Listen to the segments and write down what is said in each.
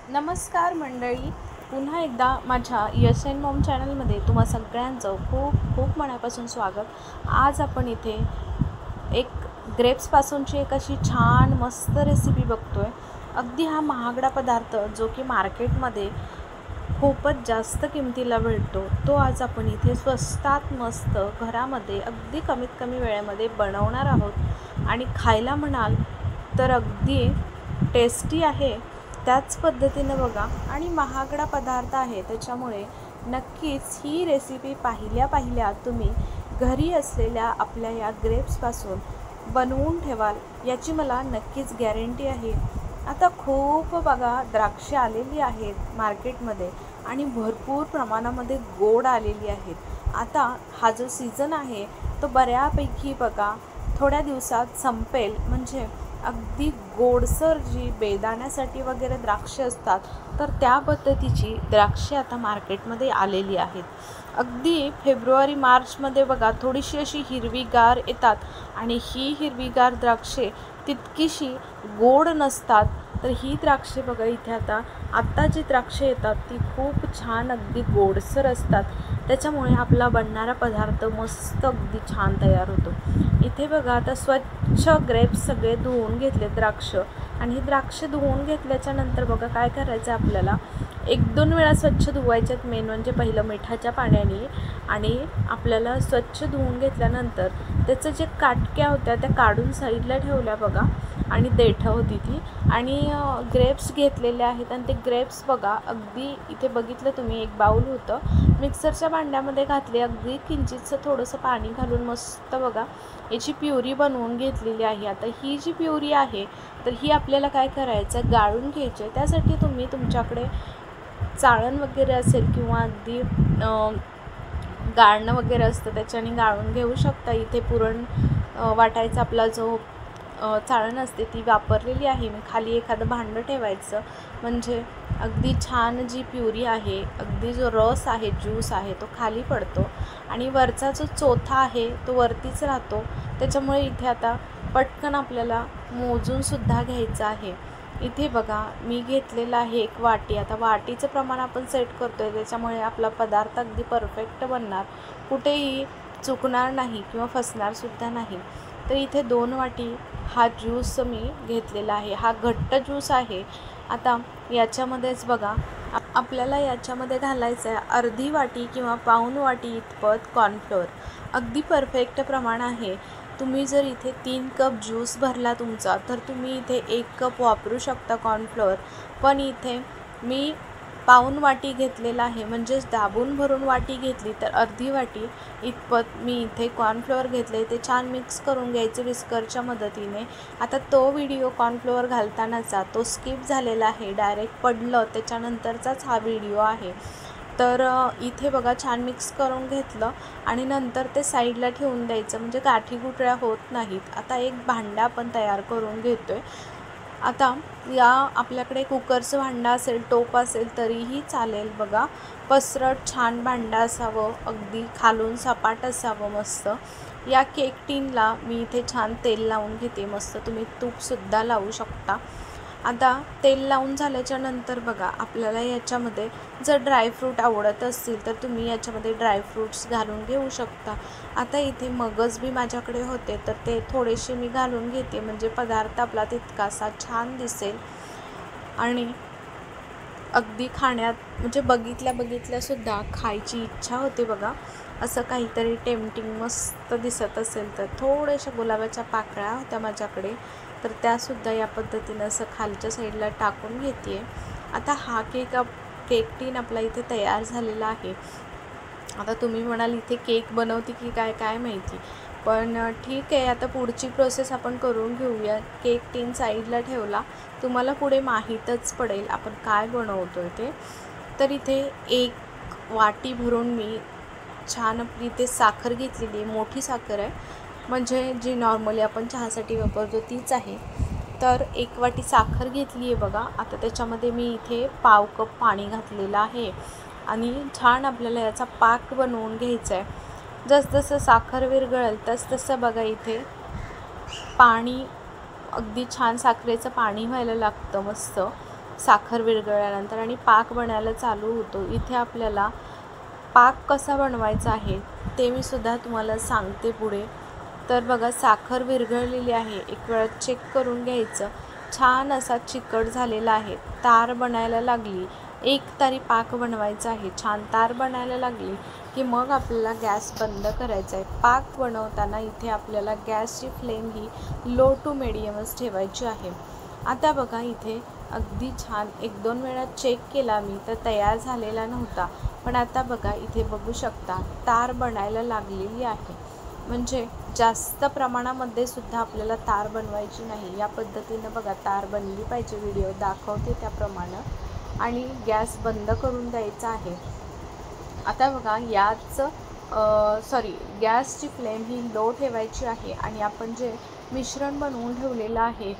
नमस्कार मंडळी, पुन्हा एकदा माझ्या यस एन मॉम चॅनलमध्ये तुम्हा सगळ्यांचं खूप खूप मनापासून स्वागत। आज आपण इथे एक ग्रेप्सपासूनची एक अशी छान मस्त रेसिपी बघतोय। अगदी हा महागडा पदार्थ जो की मार्केटमध्ये खूपच जास्त किमतीला भेटतो, तो आज आपण इथे स्वस्तात मस्त घरामध्ये अगदी कमीत कमी वेळेमध्ये बनवणार आहोत। आणि खायला म्हणाल तर अगदी टेस्टी आहे, त्याच पद्धतीनं बघा। आणि महागडा पदार्थ आहे, त्याच्यामुळे नक्कीच ही रेसिपी पाहिल्या तुम्ही घरी असलेल्या आपल्या या ग्रेप्सपासून बनवून ठेवाल, याची मला नक्कीच गॅरंटी आहे। आता खूप बघा द्राक्षे आलेली आहेत मार्केटमध्ये आणि भरपूर प्रमाणामध्ये गोड आलेली आहेत। आता हा जो सीझन आहे तो बऱ्यापैकी बघा थोड्या दिवसात संपेल, म्हणजे अगदी गोडसर जी बेदाण्यासाठी वगैरे द्राक्षे असतात, तर त्या पद्धतीची द्राक्षे आता मार्केटमध्ये आलेली आहेत। अगदी फेब्रुवारी मार्चमध्ये बघा थोडीशी अशी हिरवीगार येतात आणि ही हिरवीगार द्राक्षे तितकीशी गोड नसतात। तर ही द्राक्षे बघा इथे आत्ता जी द्राक्षे येतात ती खूप छान अगदी गोडसर असतात, त्याच्यामुळे आपला बनणारा पदार्थ मस्त अगदी छान तयार होतो। इथे बघा आता स्वच्छ ग्रेप्स सगळे धुवून घेतले द्राक्ष, आणि ही द्राक्ष धुवून घेतल्याच्या नंतर बघा काय करायचं आहे, आपल्याला 1-2 वेळा स्वच्छ धुवायच्यात। मेन म्हणजे पहिलं मिठाच्या पाण्याने, आणि आपल्याला स्वच्छ धुवून घेतल्यानंतर त्याचं जे काटक्या होत्या त्या काढून साईडला ठेवल्या बघा, आणि देठं होती ती, आणि ग्रेप्स घेतलेले आहेत। आणि ते ग्रेप्स बघा अगदी इथे बघितलं तुम्ही, एक बाउल होतं, मिक्सरच्या भांड्यामध्ये घातले, अगदी किंचितचं थोडंसं पाणी घालून मस्त बघा याची प्युरी बनवून घेतलेली आहे। आता ही जी प्युरी आहे तर ही आपल्याला काय करायचं, गाळून घ्यायची आहे। त्यासाठी तुम्ही तुमच्याकडे चाळण वगैरे असेल किंवा अगदी गाळणं वगैरे असतं त्याच्याने गाळून घेऊ शकता। इथे पुरण वाटायचा आपला जो चाळण असते ती वापरलेली आहे मी। खाली एखादं भांडं ठेवायचं, म्हणजे अगदी छान जी प्युरी आहे, अगदी जो रस आहे, ज्यूस आहे, तो खाली पडतो आणि वरचा जो चोथा आहे तो वरतीच राहतो। त्याच्यामुळे इथे आता पटकन आपल्याला मोजूनसुद्धा घ्यायचं आहे। इथे बघा मी घेतलेलं आहे एक वाटी। आता वाटीचं प्रमाण आपण सेट करतो आहे, त्याच्यामुळे आपला पदार्थ अगदी परफेक्ट बनणार, कुठेही चुकणार नाही किंवा फसणारसुद्धा नाही। तर इथे 2 वाटी हा ज्यूस मी घेतलेला आहे, हा घट्ट ज्यूस आहे। आता याच्यामध्येच बघा आपल्याला याच्यामध्ये घालायचं आहे अर्धी वाटी किंवा पाऊण वाटी इतपत कॉर्नफ्लोअर, अगदी परफेक्ट प्रमाण आहे। तुम्ही जर इथे 3 कप ज्यूस भरला तुमचा, तर तुम्ही इथे 1 कप वापरू शकता कॉर्नफ्लोअर, पण इथे मी पाऊण वाटी घेतलेला आहे, म्हणजेच दाबून भरून वाटी घेतली तर अर्धी वाटी इतपत मी इथे कॉर्नफ्लोअर घेतले। ते छान मिक्स करून घ्यायचे विस्करच्या मदतीने। आता तो व्हिडिओ कॉर्नफ्लोअर घालतानाचा तो स्किप झालेला आहे, डायरेक्ट पडलं त्याच्यानंतरचाच हा व्हिडिओ आहे। तर इथे बघा छान मिक्स करून घेतलं आणि नंतर ते साईडला ठेवून द्यायचं, म्हणजे गाठी गुठळ्या होत नाहीत। आता एक भांडं आपण तयार करून घेतो आहे। आता या आपल्याकडे कुकरचं भांडं असेल, टोप असेल तरीही चालेल बघा, पसरट छान भांडं असावं, अगदी खालून सपाट असावं मस्त। या केक टिनला मी इथे छान तेल लावून घेते, मस्त तुम्ही तूपसुद्धा लावू शकता। आता तेल लावून झाल्याच्या नंतर बघा आपल्याला याच्यामध्ये जर ड्रायफ्रूट आवडत असतील तर तुम्ही याच्यामध्ये ड्रायफ्रूट्स घालून घेऊ शकता। आता इथे मगज बी माझ्याकडे होते, तर ते थोडेसे मी घालून घेते, म्हणजे पदार्थ आपला तितकासा छान दिसेल आणि अगदी खाण्यात म्हणजे बघितल्यासुद्धा खायची इच्छा होते बघा। असं काहीतरी टेम्पटिंग मस्त दिसत असेल तर थोड्याशा गुलाबाच्या पाकळ्या होत्या माझ्याकडे, तर त्यासुद्धा या पद्धतीनं असं खालच्या साईडला टाकून घेते। आता हा केक टीन आपला इथे तयार झालेला आहे। आता तुम्ही म्हणाल इथे केक बनवते की काय माहिती, पण ठीक आहे, आता पुढची प्रोसेस आपण करून घेऊया। केक टीन साईडला ठेवला, तुम्हाला पुढे माहीतच पडेल आपण काय बनवतो आहे ते। तर इथे 1 वाटी भरून मी छान आपली इथे साखर घेतलेली आहे, मोठी साखर आहे, म्हणजे जी नॉर्मली आपण चहासाठी वापरतो तीच आहे। तर 1 वाटी साखर घेतली आहे बघा। आता त्याच्यामध्ये मी इथे पाव कप पाणी घातलेलं आहे आणि छान आपल्याला याचा पाक बनवून घ्यायचा आहे। जसजसं साखर विरघळेल तसतसं बघा इथे पाणी अगदी छान साखरेचं पाणी व्हायला लागतं मस्त, साखर विरघळल्यानंतर आणि पाक बनायला चालू होतो. इथे आपल्याला पाक कसा बनवायचा आहे ते मी सुद्धा तुम्हाला सांगते पुढे. तर बघा साखर विरघळलेली आहे, एक वेळा चेक करून घ्यायचं. छान असा चिकट झालेला आहे, तार बनायला लागली, एक तारी पाक बनवायचा आहे. छान तार बनायला लागली की मग आपल्याला गॅस बंद करायचा आहे. पाक बनवताना इथे आपल्याला गॅसची फ्लेम ही लो टू मिडियमच ठेवायची आहे. आता बघा इथे अगदी छान 1-2 वेळा चेक केला मी तर तयार झालेला नव्हता, पण आता बघा इथे बघू शकता तार बनायला लागलेली आहे. म्हणजे जास्त प्रमाणामध्ये सुद्धा आपल्याला तार बनवायची नाही. या पद्धतीनं बघा तार बनली पाहिजे, व्हिडिओ दाखवते त्याप्रमाणे, आणि गॅस बंद करून द्यायचा आहे. आता बघा गॅसची फ्लेम ही लो ठेवायची आहे आणि आपण जे मिश्रण बनवून ठेवलेलं आहे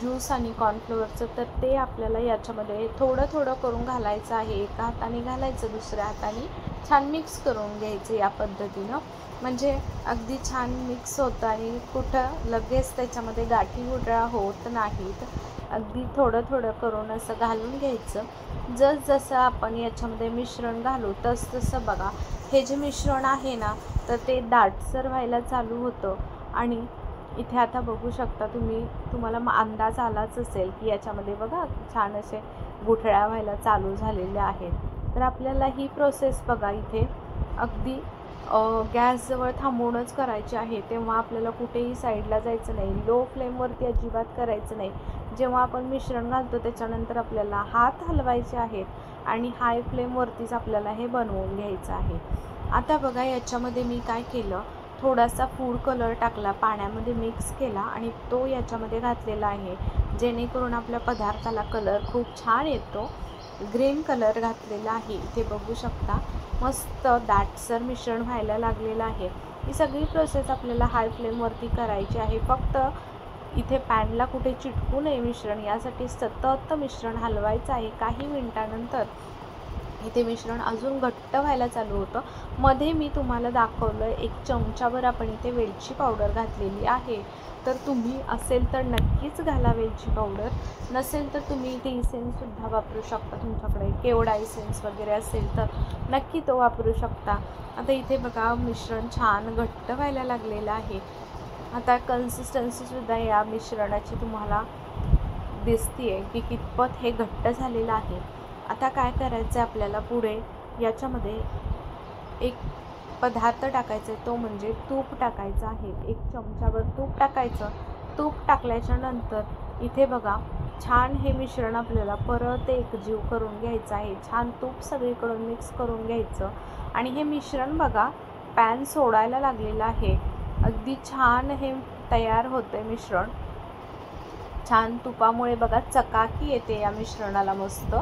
ज्यूस आणि कॉर्नफ्लोअरचं, तर ते आपल्याला याच्यामध्ये थोडं थोडं करून घालायचं आहे. एका हाताने घालायचं, दुसऱ्या हाताने छान मिक्स करून घ्यायचं या पद्धतीनं. म्हणजे अगदी छान मिक्स होतं आणि कुठं लगेच त्याच्यामध्ये गाठी गुठळ्या होत नाहीत. अगदी थोडं थोडं करून असं घालून घ्यायचं. जसं आपण याच्यामध्ये मिश्रण घालू तसं बघा हे जे मिश्रण आहे ना तर ते दाटसर व्हायला चालू होतं. आणि इथे आता बघू शकता तुम्हाला अंदाज आलाच असेल की याच्यामध्ये बघा छान असे गुठळ्या व्हायला चालू झालेल्या आहेत. तर आपल्याला ही प्रोसेस बघा इथे अगदी गॅसजवळ थांबवूनच करायची आहे. तेव्हा आपल्याला कुठेही साईडला जायचं नाही, लो फ्लेमवरती अजिबात करायचं नाही. जेव्हा आपण मिश्रण घालतो त्याच्यानंतर आपल्याला हात हलवायचे आहेत आणि हाय फ्लेमवरतीच आपल्याला हे बनवून घ्यायचं आहे. आता बघा याच्यामध्ये मी काय केलं, थोडासा फूड कलर टाकला, पाण्यामध्ये मिक्स केला आणि तो याच्यामध्ये घातलेला आहे, जेणेकरून आपल्या पदार्थाला कलर खूप छान येतो. ग्रीन कलर घातलेला आहे. इथे बघू शकता मस्त दाटसर मिश्रण व्हायला लागलेलं आहे. ही सगळी प्रोसेस आपल्याला हाय फ्लेमवरती करायची आहे. फक्त इथे पॅनला कुठे चिटकू नये मिश्रण, यासाठी सतत मिश्रण हलवायचं आहे. काही मिनिटानंतर इथे मिश्रण अजून घट्ट व्हायला चालू होतं. मध्ये मी तुम्हाला दाखवलं 1 चमचाभर आपण इथे वेलची पावडर घातलेली आहे. तर तुम्ही असेल तर नक्कीच घाला वेलची पावडर, नसेल तर तुम्ही इथे इसेन्ससुद्धा वापरू शकता. तुमच्याकडे केवडा इसेन्स वगैरे असेल तर नक्की तो वापरू शकता. आता इथे बघा मिश्रण छान घट्ट व्हायला लागलेलं आहे. आता कन्सिस्टन्सीसुद्धा या मिश्रणाची तुम्हाला दिसते आहे की कितपत हे घट्ट झालेलं आहे. आता काय करायचं आहे आपल्याला पुढे, याच्यामध्ये एक पदार्थ टाकायचा आहे, तो म्हणजे तूप टाकायचं आहे. 1 चमचाभर तूप टाकायचं. तूप टाकल्याच्या नंतर इथे बघा छान हे मिश्रण आपल्याला परत एकजीव करून घ्यायचं आहे. छान तूप सगळीकडून मिक्स करून घ्यायचं आणि हे मिश्रण बघा पॅन सोडायला लागलेलं आहे. अगदी छान हे तयार होतं मिश्रण. छान तुपामुळे बघा चकाकी येते या मिश्रणाला मस्त,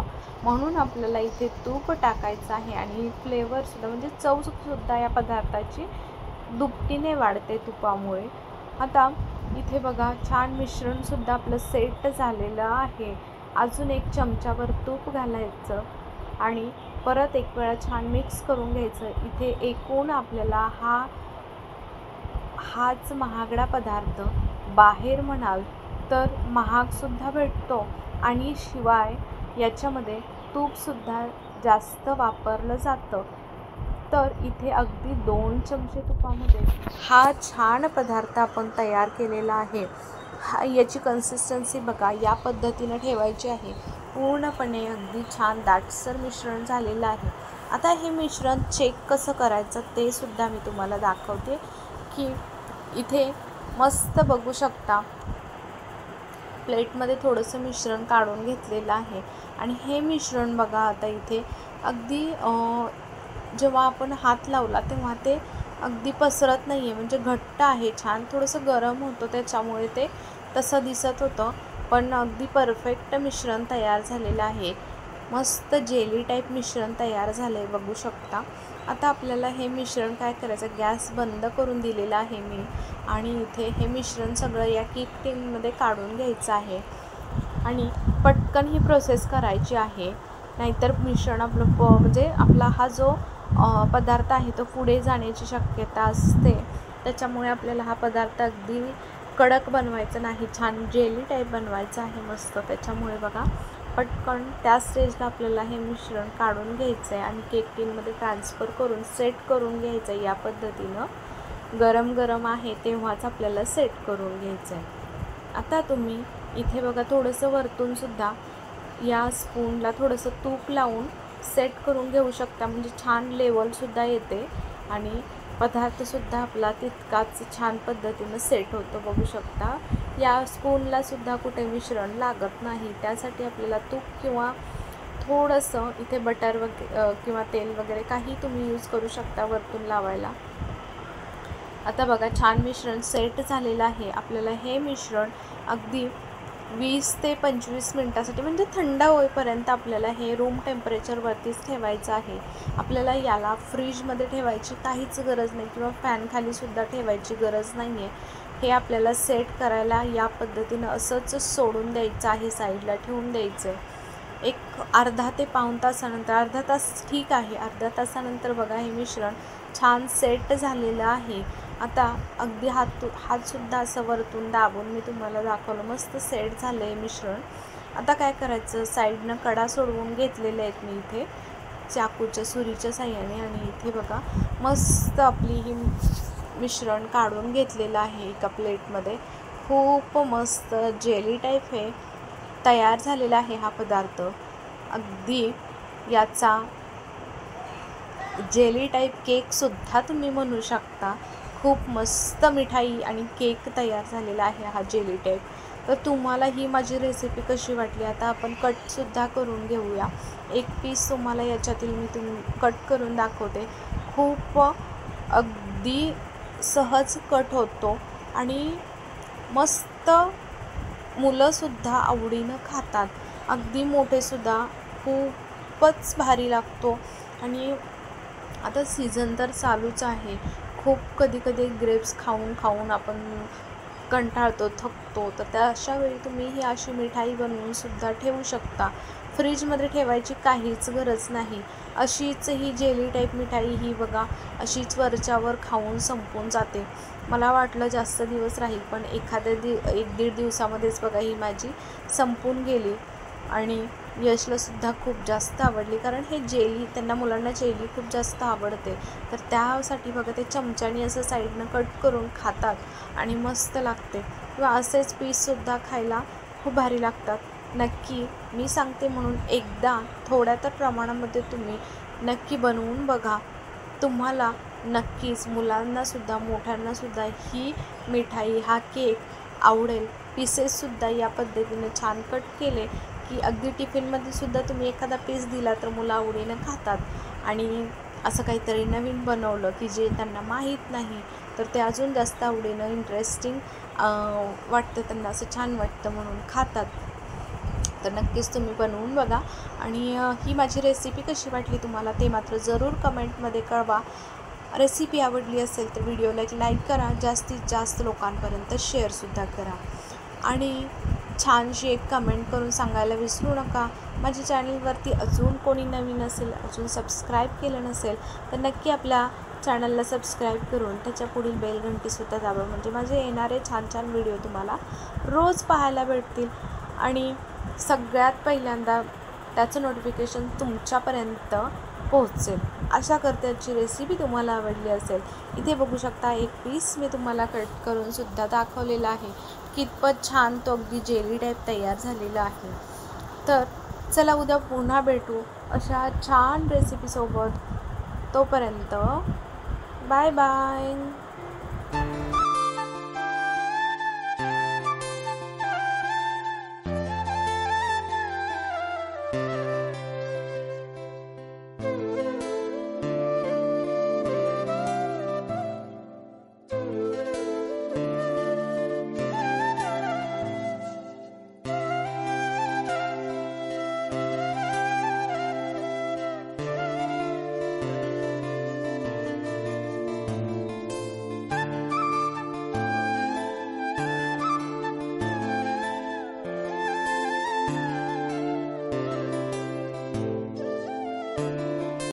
म्हणून आपल्याला इथे तूप टाकायचं आहे. आणि फ्लेवरसुद्धा म्हणजे चवसुद्धा या पदार्थाची दुपटीने वाढते तुपामुळे. आता इथे बघा छान मिश्रणसुद्धा आपलं सेट झालेलं आहे. अजून 1 चमचाभर तूप घालायचं आणि परत एक वेळा छान मिक्स करून घ्यायचं. इथे एकूण आपल्याला हाच महागडा पदार्थ बाहेर म्हणाल तर महागसुद्धा भेटतो आणि शिवाय याच्यामध्ये तूपसुद्धा जास्त वापरलं जातं. तर इथे अगदी 2 चमचे तुपामध्ये हा छान पदार्थ आपण तयार केलेला आहे. याची कन्सिस्टन्सी बघा या पद्धतीनं ठेवायची आहे. पूर्णपणे अगदी छान दाटसर मिश्रण झालेलं आहे. आता हे मिश्रण चेक कसं करायचं ते सुद्धा मी तुम्हाला दाखवते की इथे मस्त बघू शकता प्लेटमध्ये थोडंसं मिश्रण काढून घेतलेलं आहे आणि हे मिश्रण बघा आता इथे अगदी जेव्हा आपण हात लावला तेव्हा ते अगदी पसरत नाही आहे, म्हणजे घट्ट आहे. छान थोडंसं गरम होतं त्याच्यामुळे ते तसं दिसत होतं, पण अगदी परफेक्ट मिश्रण तयार झालेलं आहे. मस्त जेली टाईप मिश्रण तयार झालं आहे बघू शकता. आता आपल्याला हे मिश्रण काय करायचं, गॅस बंद करून दिलेला आहे मी आणि इथे हे मिश्रण सगळं या केक टिनमध्ये काढून घ्यायचं आहे आणि पटकन ही प्रोसेस करायची आहे. नाहीतर मिश्रण आपलं म्हणजे आपला हा जो पदार्थ आहे तो पुढे जाण्याची शक्यता असते. त्याच्यामुळे आपल्याला हा पदार्थ अगदी कडक बनवायचा नाही, छान जेली टाईप बनवायचा आहे मस्त. त्याच्यामुळे बघा पटकन त्या स्टेजला आपल्याला हे मिश्रण काढून घ्यायचं आहे आणि केक टिनमध्ये ट्रान्सफर करून सेट करून घ्यायचं आहे. या पद्धतीनं गरम गरम आहे तेव्हाच आपल्याला सेट करून घ्यायचं आहे. आता तुम्ही इथे बघा थोडंसं वरतूनसुद्धा या स्पूनला थोडंसं तूप लावून सेट करून घेऊ शकता, म्हणजे छान लेवलसुद्धा येते आणि पदार्थसुद्धा आपला तितकाच छान पद्धतीनं सेट होतो. बघू शकता या स्पूनलासुद्धा कुठे मिश्रण लागत नाही. त्यासाठी आपल्याला तूप किंवा थोडंसं इथे बटर किंवा तेल वगैरे काही तुम्ही यूज करू शकता वरतून लावायला. आता बघा छान मिश्रण सेट झालेलं आहे. आपल्याला हे मिश्रण अगदी 20 ते 25 मिनटासाठी म्हणजे थंड होईपर्यंत आपल्याला हे रूम टेम्परेचरवरतीच ठेवायचं आहे. आपल्याला याला फ्रीजमध्ये ठेवायची काहीच गरज नाही किंवा फॅनखालीसुद्धा ठेवायची गरज नाही आहे. हे आपल्याला सेट करायला या पद्धतीनं असंच सोडून द्यायचं आहे, साईडला ठेवून द्यायचं आहे. एक अर्धा ते पाऊण तासानंतर, अर्धा तास ठीक आहे, अर्ध्या तासानंतर बघा हे मिश्रण छान सेट झालेलं आहे. आता अगदी हातसुद्धा असं वरतून दाबून मी तुम्हाला दाखवलं, मस्त सेट झालं आहे मिश्रण. आता काय करायचं, साईडनं कडा सोडवून घेतलेले आहेत मी इथे चाकूच्या सुरीच्या साह्याने आणि इथे बघा मस्त आपली ही मिश्रण काढून घेतलेलं आहे एका प्लेटमध्ये. खूप मस्त जेली टाईप हे तयार झालेला आहे हा पदार्थ. अगदी याचा जेली टाईप केकसुद्धा तुम्ही म्हणू शकता. खूप मस्त मिठाई आणि केक तयार झालेला आहे हा जेली टाईप. तर तुम्हाला ही माझी रेसिपी कशी वाटली, आता आपण कटसुद्धा करून घेऊया. एक पीस तुम्हाला याच्यातील मी कट करून दाखवते. खूप अगदी सहज कट होतो आणि मस्त मुलंसुद्धा आवडीनं खातात. अगदी मोठेसुद्धा खूपच भारी लागतो. आणि आता सीझन तर चालूच आहे. खूप कधी ग्रेप्स खाऊन आपण कंटाळतो, थकतो. तर त्या अशा वेळी तुम्ही ही अशी मिठाई बनवूनसुद्धा ठेवू शकता. फ्रीजमध्ये ठेवायची काहीच गरज नाही. अशीच ही जेली टाईप मिठाई ही बघा अशीच वरच्यावर खाऊन संपून जाते. मला वाटलं जास्त दिवस राहील, पण 1-1.5 दिवसामध्येच बघा ही माझी संपून गेली. आणि यशलासुद्धा खूप जास्त आवडली, कारण हे त्यांना मुलांना जेली खूप जास्त आवडते. तर त्यासाठी बघा ते चमच्याने असं साईडनं कट करून खातात आणि मस्त लागते. किंवा असेच पीससुद्धा खायला खूप भारी लागतात. नक्की मी सांगते म्हणून एकदा थोड्या तर प्रमाणामध्ये तुम्ही नक्की बनवून बघा. तुम्हाला नक्कीच मुलांनासुद्धा मोठ्यांनासुद्धा ही मिठाई, हा केक आवडेल. पीसेससुद्धा या पद्धतीने छान कट केले की अगदी टिफिनमध्ये सुद्धा तुम्ही एखादा पीस दिला तर मुलं आवडीनं खातात. आणि असं काहीतरी नवीन बनवलं की जे त्यांना माहीत नाही तर ते अजून जास्त आवडीनं इंटरेस्टिंग वाटतं, त्यांना असं छान वाटतं म्हणून खातात. तर नक्कीच तुम्ही बनवून बघा. आणि ही माझी रेसिपी कशी वाटली तुम्हाला ते मात्र जरूर कमेंटमध्ये कळवा. रेसिपी आवडली असेल तर व्हिडिओला एक लाईक करा, जास्तीत जास्त लोकांपर्यंत शेअरसुद्धा करा आणि छानशी एक कमेंट करून सांगायला विसरू नका. माझ्या चॅनलवरती अजून कोणी नवीन असेल, अजून सबस्क्राईब केलं नसेल तर नक्की आपल्या चॅनलला सबस्क्राईब करून त्याच्या पुढील बेल घंटीसुद्धा दाबा, म्हणजे माझे येणारे छान व्हिडिओ तुम्हाला रोज पाहायला भेटतील आणि सगळ्यात पहिल्यांदा त्याचं नोटिफिकेशन तुमच्यापर्यंत पोहोचेल. अशा करत्याची रेसिपी तुम्हाला आवडली असेल. इथे बघू शकता एक पीस मी तुम्हाला कट करून सुद्धा दाखवलेला आहे. कितपत छान तो अगदी जेली टाईप तयार झालेला आहे. तर चला उद्या पुन्हा भेटू अशा छान रेसिपीसोबत. तोपर्यंत बाय बाय.